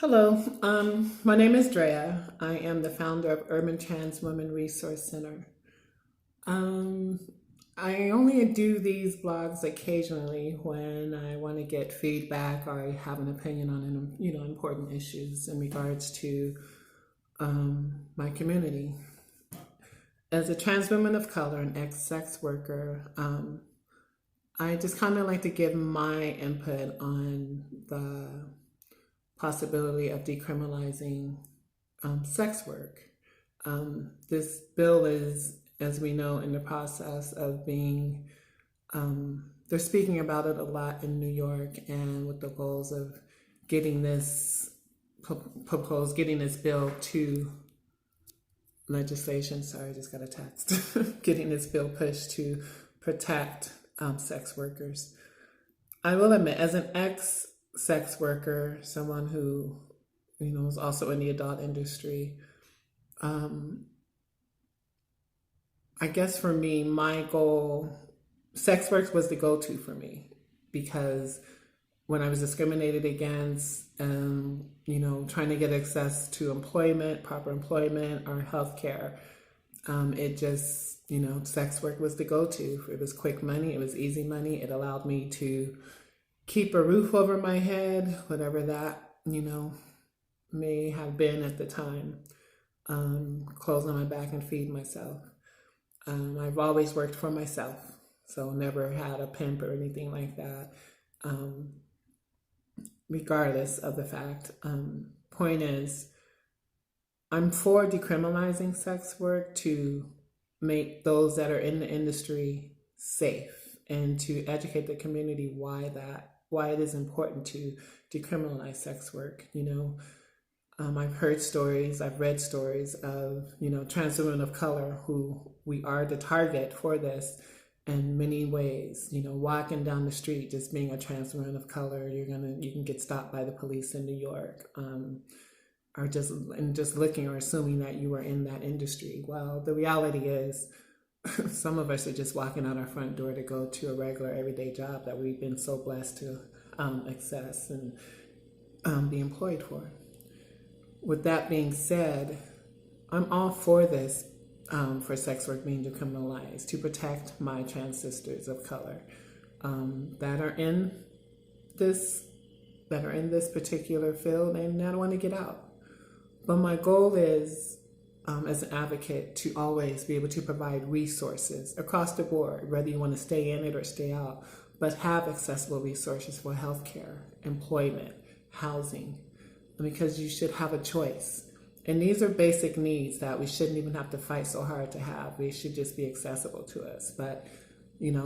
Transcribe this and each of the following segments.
Hello, my name is Drea. I am the founder of Urban Trans Women Resource Center. Um, I only do these blogs occasionally when I want to get feedback or I have an opinion on important issues in regards to my community. As a trans woman of color and ex-sex worker, I just kind of like to give my input on the possibility of decriminalizing sex work. This bill is, as we know, in the process of being, they're speaking about it a lot in New York and with the goals of getting this getting this bill to legislation. Sorry, I just got a text. Getting this bill pushed to protect sex workers. I will admit, as an ex-sex worker, someone who, is also in the adult industry, I guess for me, my goal, sex work was the go-to for me because when I was discriminated against, trying to get access to employment, proper employment, or healthcare, it just, sex work was the go-to. It was quick money. It was easy money. It allowed me to keep a roof over my head, whatever that, may have been at the time. Clothes on my back and feed myself. I've always worked for myself, so never had a pimp or anything like that. Regardless of the fact, point is, I'm for decriminalizing sex work to make those that are in the industry safe and to educate the community why it is important to decriminalize sex work. I've heard stories, I've read stories of, trans women of color who we are the target for this in many ways. Walking down the street, just being a trans woman of color, you can get stopped by the police in New York, or just looking or assuming that you are in that industry. Well, the reality is, some of us are just walking out our front door to go to a regular everyday job that we've been so blessed to access and be employed for. With that being said, I'm all for this, for sex work being decriminalized to protect my trans sisters of color that are in this particular field and that want to get out. But my goal is, as an advocate, to always be able to provide resources across the board, whether you want to stay in it or stay out, but have accessible resources for healthcare, employment, housing, because you should have a choice. And these are basic needs that we shouldn't even have to fight so hard to have. They should just be accessible to us. But,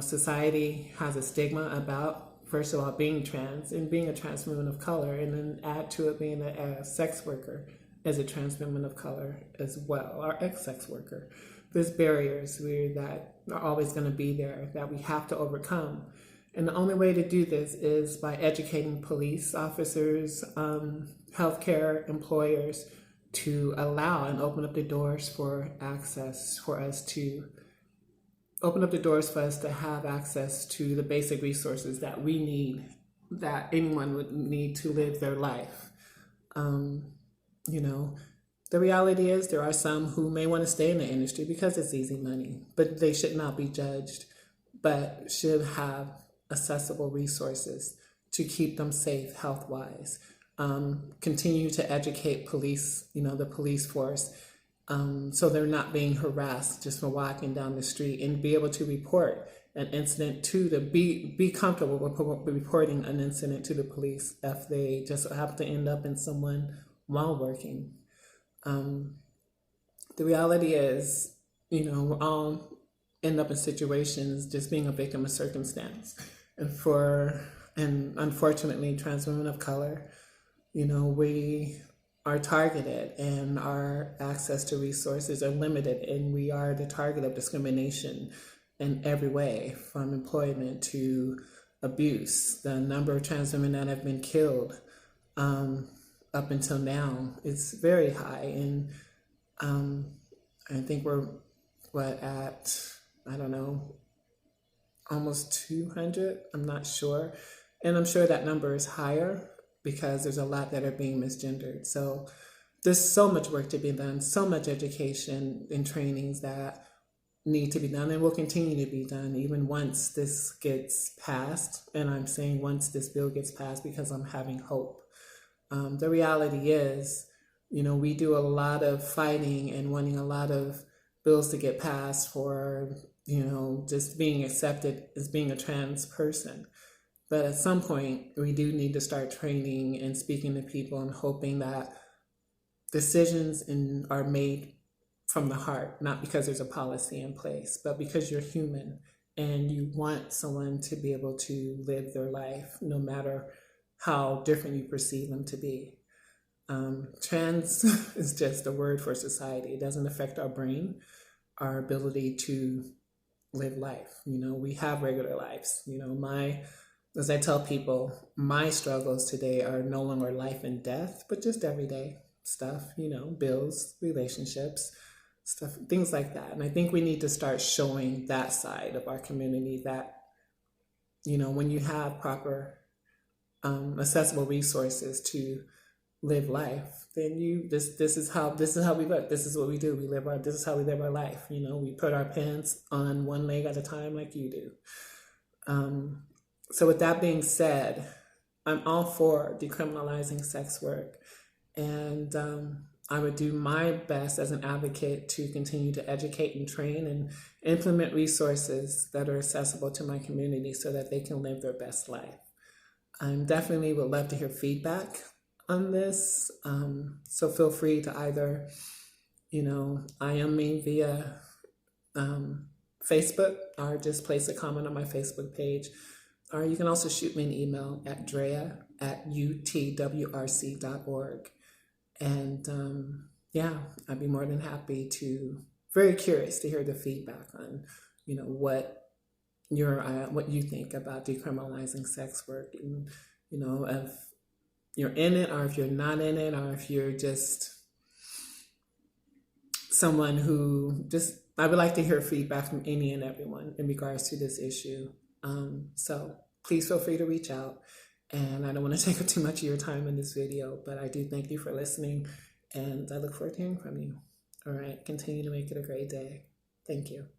society has a stigma about, first of all, being trans and being a trans woman of color, and then add to it being a sex worker as a trans woman of color as well, or ex-sex worker. There's barriers that are always going to be there that we have to overcome. And the only way to do this is by educating police officers, healthcare employers, to allow and open up the doors for access for us to have access to the basic resources that we need, that anyone would need to live their life. The reality is there are some who may want to stay in the industry because it's easy money, but they should not be judged, but should have accessible resources to keep them safe health-wise. Continue to educate police, the police force, so they're not being harassed just for walking down the street, and be able to report an incident be comfortable with reporting an incident to the police if they just have to end up in someone while working. The reality is, we all end up in situations just being a victim of circumstance. And unfortunately, trans women of color, we are targeted and our access to resources are limited, and we are the target of discrimination in every way, from employment to abuse. The number of trans women that have been killed up until now is very high, and I think we're at, I don't know, almost 200. I'm not sure, and I'm sure that number is higher. because there's a lot that are being misgendered. So there's so much work to be done, so much education and trainings that need to be done and will continue to be done even once this gets passed. And I'm saying once this bill gets passed because I'm having hope. The reality is, we do a lot of fighting and wanting a lot of bills to get passed for, just being accepted as being a trans person. But at some point, we do need to start training and speaking to people and hoping that decisions are made from the heart, not because there's a policy in place, but because you're human and you want someone to be able to live their life no matter how different you perceive them to be. Trans is just a word for society. It doesn't affect our brain, our ability to live life. We have regular lives. As I tell people, my struggles today are no longer life and death, but just everyday stuff, bills, relationships, stuff, things like that. And I think we need to start showing that side of our community that, when you have proper accessible resources to live life, then this is how we live. This is what we do. This is how we live our life. We put our pants on one leg at a time like you do. So with that being said, I'm all for decriminalizing sex work, and I would do my best as an advocate to continue to educate and train and implement resources that are accessible to my community so that they can live their best life. I definitely would love to hear feedback on this. So feel free to either, IM me via Facebook or just place a comment on my Facebook page. Or you can also shoot me an email at drea@utwrc.org. And I'd be more than happy very curious to hear the feedback on, what you think about decriminalizing sex work, and if you're in it or if you're not in it, or if you're just someone who I would like to hear feedback from any and everyone in regards to this issue. So please feel free to reach out. And I don't want to take up too much of your time in this video, but I do thank you for listening, and I look forward to hearing from you. All right, continue to make it a great day. Thank you.